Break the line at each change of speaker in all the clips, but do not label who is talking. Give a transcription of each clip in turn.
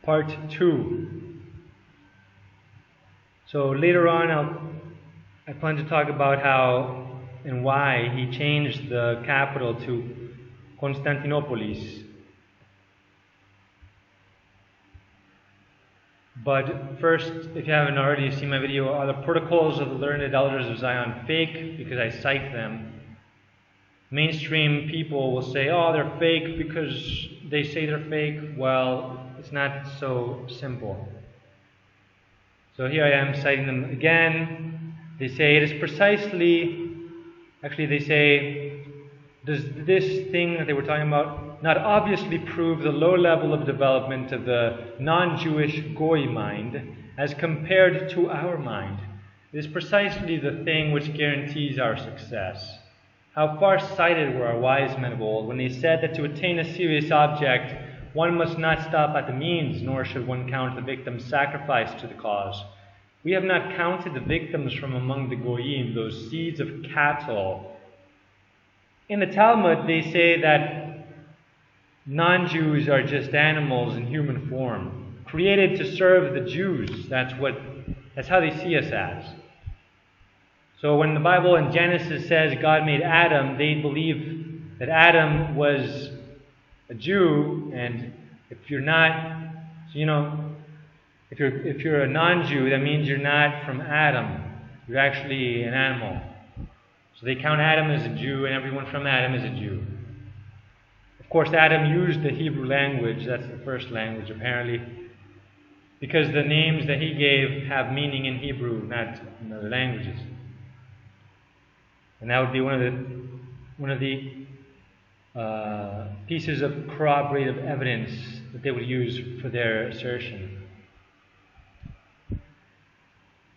Part 2. So later on, I plan to talk about how and why he changed the capital to Constantinopolis. But first, if you haven't already seen my video, are the protocols of the learned elders of Zion fake? Because I cite them. Mainstream people will say, oh, they're fake because they say they're fake. Well, it's not so simple. So here I am citing them again. They say it is precisely, actually they say, does this thing that they were talking about not obviously prove the low level of development of the non-Jewish Goy mind as compared to our mind? It is precisely the thing which guarantees our success. How far-sighted were our wise men of old when they said that to attain a serious object, one must not stop at the means, nor should one count the victims sacrificed to the cause. We have not counted the victims from among the Goyim, those seeds of cattle. In the Talmud, they say that non-Jews are just animals in human form, created to serve the Jews. That's how they see us as. So when the Bible in Genesis says God made Adam, they believe that Adam was a Jew, and if you're not, if you're a non-Jew, that means you're not from Adam. You're actually an animal. So they count Adam as a Jew, and everyone from Adam is a Jew. Of course, Adam used the Hebrew language. That's the first language, apparently, because the names that he gave have meaning in Hebrew, not in other languages. And that would be one of the pieces of corroborative evidence that they would use for their assertion.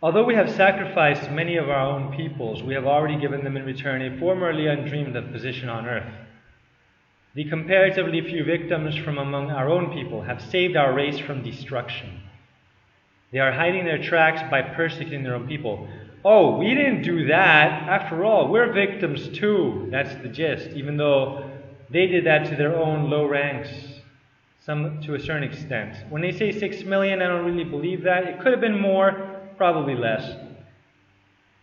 Although we have sacrificed many of our own peoples, we have already given them in return a formerly undreamed of position on earth. The comparatively few victims from among our own people have saved our race from destruction. They are hiding their tracks by persecuting their own people. Oh, we didn't do that. After all, we're victims too. That's the gist, even though they did that to their own low ranks, some to a certain extent. When they say 6 million, I don't really believe that. It could have been more, probably less.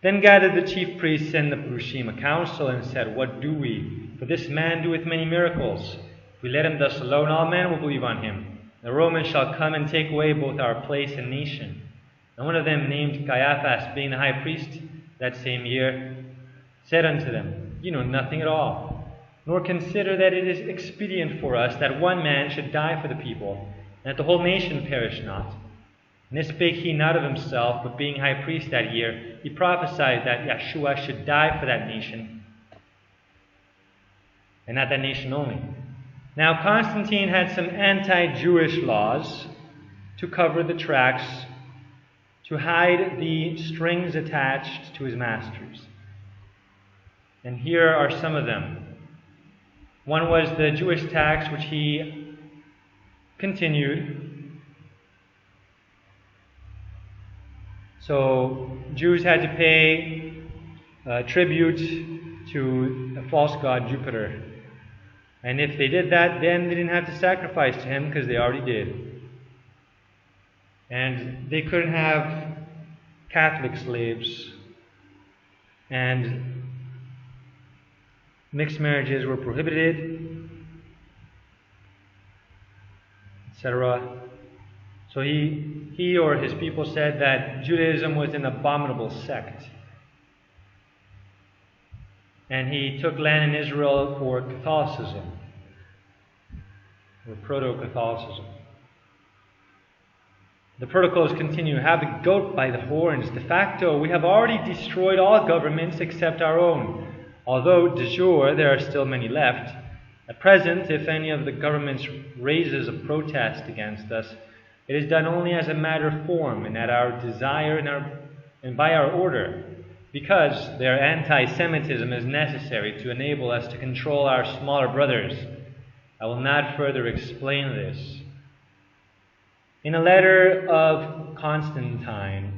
Then gathered the chief priests and the Purushim, a council, and said, what do we? For this man doeth many miracles. If we let him thus alone, all men will believe on him. The Romans shall come and take away both our place and nation. And one of them, named Caiaphas, being the high priest that same year, said unto them, you know nothing at all, nor consider that it is expedient for us that one man should die for the people, and that the whole nation perish not. And this spake he not of himself, but being high priest that year, he prophesied that Yeshua should die for that nation, and not that nation only. Now Constantine had some anti-Jewish laws to cover the tracks, to hide the strings attached to his masters. And here are some of them. One was the Jewish tax, which he continued. So Jews had to pay tribute to a false god, Jupiter. And if they did that, then they didn't have to sacrifice to him because they already did. And they couldn't have Catholic slaves. And mixed marriages were prohibited, etc. So he or his people said that Judaism was an abominable sect. And he took land in Israel for Catholicism, or proto-Catholicism. The protocols continue. Have the goat by the horns. De facto, we have already destroyed all governments except our own. Although, de jure, there are still many left. At present, if any of the governments raises a protest against us, it is done only as a matter of form and at our desire and by our order, because their anti-Semitism is necessary to enable us to control our smaller brothers. I will not further explain this. In a letter of Constantine,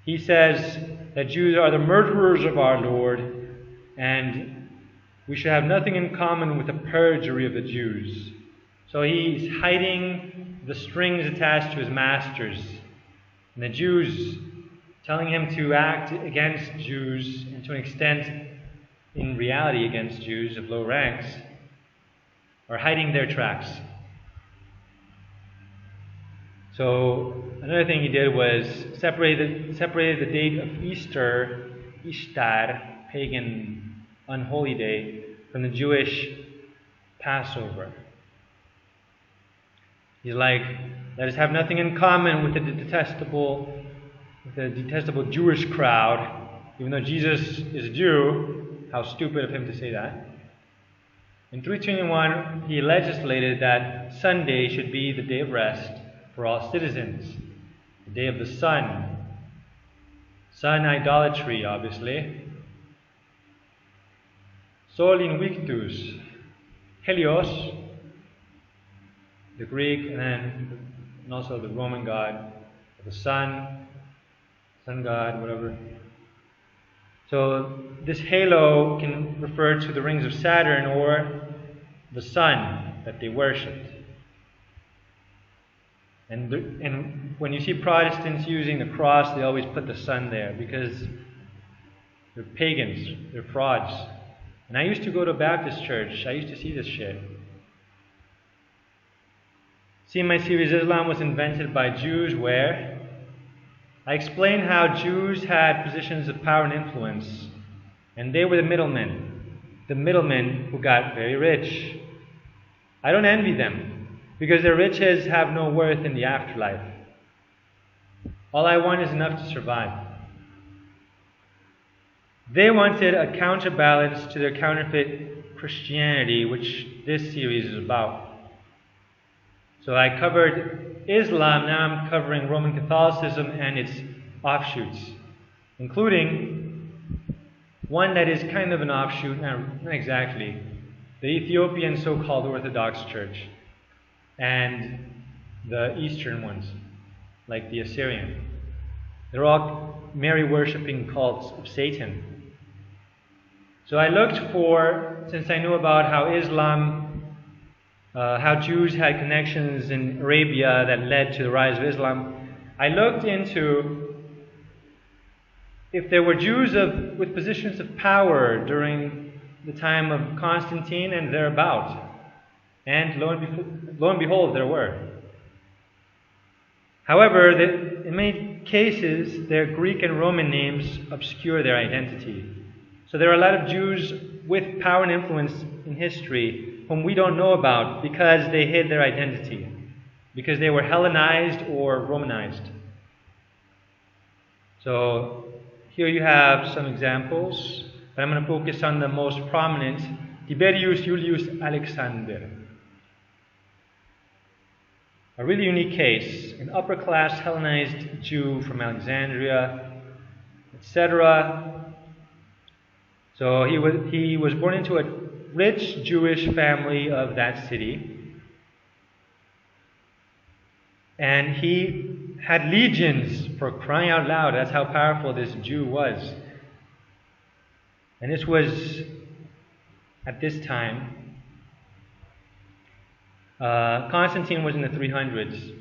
he says that Jews are the murderers of our Lord, and we should have nothing in common with the perjury of the Jews. So he's hiding the strings attached to his masters. And the Jews, telling him to act against Jews, and to an extent, in reality, against Jews of low ranks, are hiding their tracks. So another thing he did was separated the date of Easter, Ishtar, pagan unholy day, from the Jewish Passover. He's like, let us have nothing in common with the detestable Jewish crowd, even though Jesus is a Jew. How stupid of him to say that. In 321, he legislated that Sunday should be the day of rest for all citizens, the day of the sun. Sun idolatry, obviously. Sol invictus, Helios, the Greek, and also the Roman god, the sun god, whatever. So this halo can refer to the rings of Saturn or the sun that they worshipped. And when you see Protestants using the cross, they always put the sun there because they're pagans, they're frauds. And I used to go to a Baptist church. I used to see this shit. See, in my series, Islam was invented by Jews where I explained how Jews had positions of power and influence, and they were the middlemen who got very rich. I don't envy them, because their riches have no worth in the afterlife. All I want is enough to survive. They wanted a counterbalance to their counterfeit Christianity, which this series is about. So I covered Islam, now I'm covering Roman Catholicism and its offshoots, including one that is kind of an offshoot, not exactly, the Ethiopian so-called Orthodox Church, and the Eastern ones, like the Assyrian. They're all Mary-worshipping cults of Satan. So I looked for, since I knew about how Jews had connections in Arabia that led to the rise of Islam, I looked into if there were Jews with positions of power during the time of Constantine and thereabout. And lo and behold, there were. However, in many cases, their Greek and Roman names obscure their identity. So there are a lot of Jews with power and influence in history whom we don't know about because they hid their identity, because they were Hellenized or Romanized. So here you have some examples, but I'm going to focus on the most prominent, Tiberius Julius Alexander. A really unique case, an upper-class Hellenized Jew from Alexandria, etc. So he was born into a rich Jewish family of that city. And he had legions, for crying out loud. That's how powerful this Jew was. And this was, at this time, Constantine was in the 300s.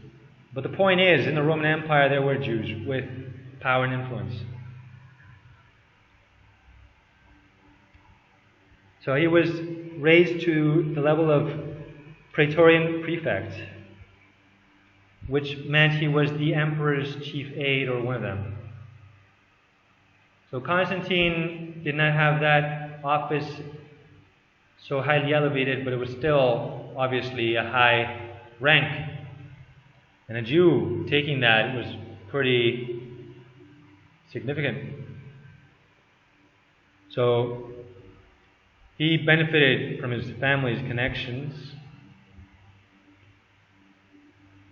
But the point is, in the Roman Empire, there were Jews with power and influence. So he was raised to the level of Praetorian prefect, which meant he was the emperor's chief aide or one of them. So Constantine did not have that office so highly elevated, but it was still obviously a high rank. And a Jew taking that was pretty significant. So he benefited from his family's connections,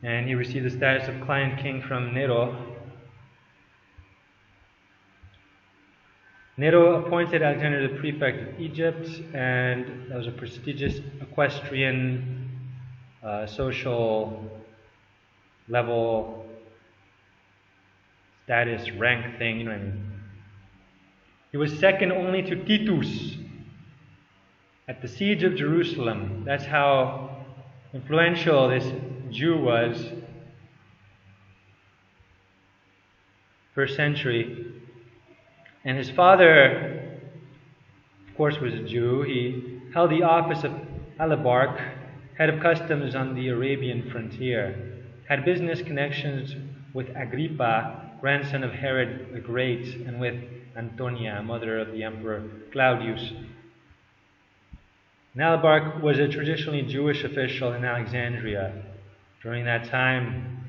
and he received the status of client king from Nero. Nero appointed Alexander the prefect of Egypt, and that was a prestigious equestrian social level status rank thing, you know what I mean. He was second only to Titus at the siege of Jerusalem. That's how influential this Jew was, first century. And his father, of course, was a Jew. He held the office of Alabarch, head of customs on the Arabian frontier, had business connections with Agrippa, grandson of Herod the Great, and with Antonia, mother of the Emperor Claudius. And Alabarch was a traditionally Jewish official in Alexandria during that time,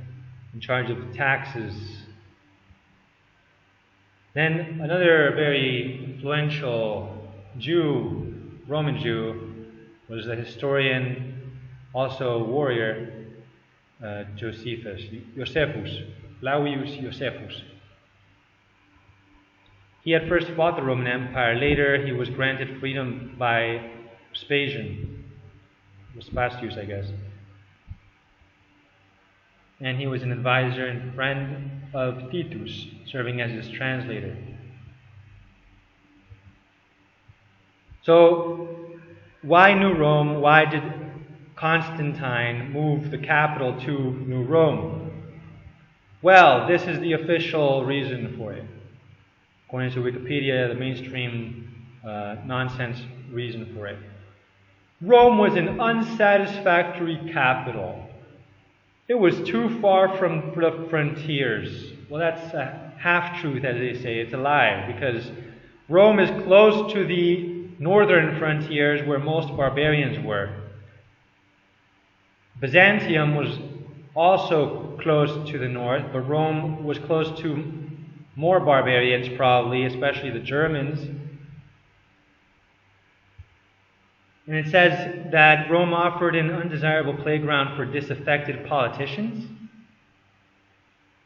in charge of taxes. Then another very influential Jew, Roman Jew, was the historian, also warrior, Josephus, Flavius Josephus. He at first fought the Roman Empire. Later, he was granted freedom by Vespasius, I guess. And he was an advisor and friend of Titus, serving as his translator. So, why New Rome? Why did Constantine move the capital to New Rome? Well, this is the official reason for it. According to Wikipedia, the mainstream nonsense reason for it. Rome was an unsatisfactory capital. It was too far from the frontiers. Well, that's a half-truth, as they say. It's a lie, because Rome is close to the northern frontiers where most barbarians were. Byzantium was also close to the north, but Rome was close to more barbarians, probably, especially the Germans. And it says that Rome offered an undesirable playground for disaffected politicians.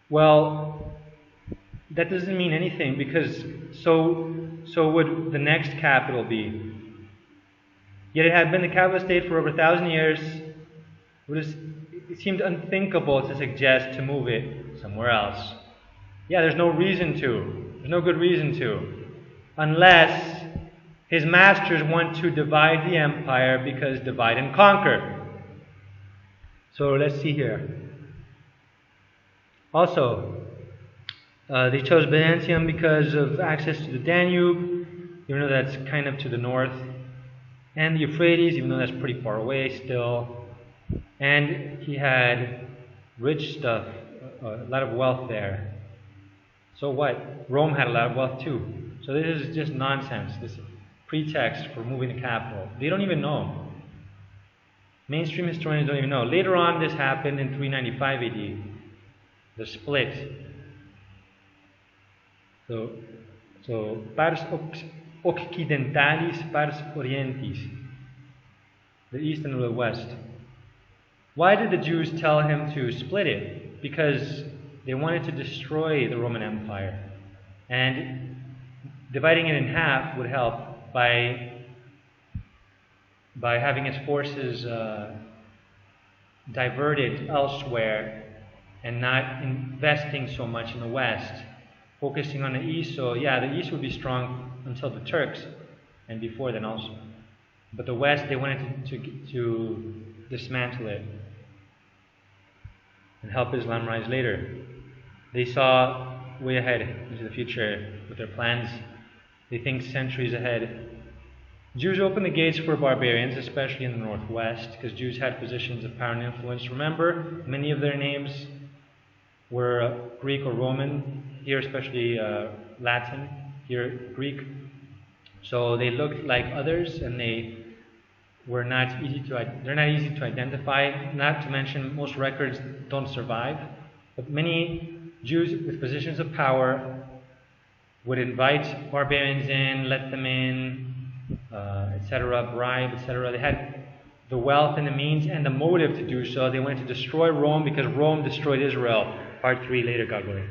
Well, that doesn't mean anything, because so would the next capital be. Yet it had been the capital state for over 1,000 years. It seemed unthinkable to suggest to move it somewhere else. Yeah, there's no reason to. There's no good reason to. Unless his masters want to divide the empire, because divide and conquer. So let's see here. Also, they chose Byzantium because of access to the Danube, even though that's kind of to the north, and the Euphrates, even though that's pretty far away still. And he had rich stuff, a lot of wealth there. So what? Rome had a lot of wealth too. So this is just nonsense, this pretext for moving the capital. They don't even know. Mainstream historians don't even know. Later on, this happened in 395 AD. The split. So pars occidentalis, pars orientis. The east and the west. Why did the Jews tell him to split it? Because they wanted to destroy the Roman Empire. And dividing it in half would help by having its forces diverted elsewhere and not investing so much in the West, focusing on the East. So yeah, the East would be strong until the Turks, and before then also. But the West, they wanted to dismantle it and help Islam rise later. They saw way ahead into the future with their plans. They think centuries ahead. Jews opened the gates for barbarians, especially in the northwest, because Jews had positions of power and influence. Remember, many of their names were Greek or Roman, here especially Latin, here Greek. So they looked like others, and they're not easy to identify. Not to mention, most records don't survive. But many Jews with positions of power would invite barbarians in, let them in, etc., bribe, etc. They had the wealth and the means and the motive to do so. They wanted to destroy Rome because Rome destroyed Israel. Part 3 later, God willing.